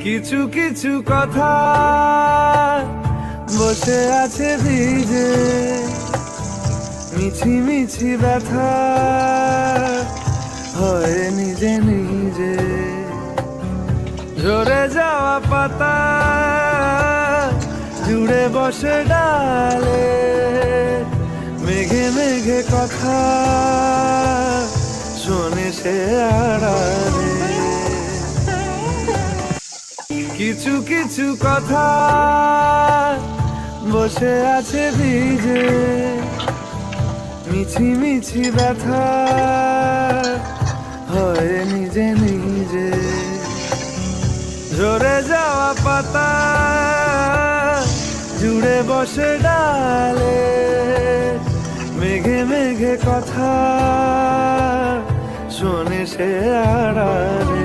কিছু কিছু কথা বসে আছে ভিজে, মিছি মিছি ব্যথা হয় নিজে নিজে। ঝরে যাওয়া পাতা জুড়ে বসে ডালে, মেঘে মেঘে কথা শোনে সে আড়ালে। কিছু কিছু কথা বসে আছে ভিজে, মিছি মিছি ব্যথা হয় নিজে নিজে। ঝরে যাওয়া পাতা জুড়ে বসে ডালে, মেঘে মেঘে কথা শোনে সে আড়ালে।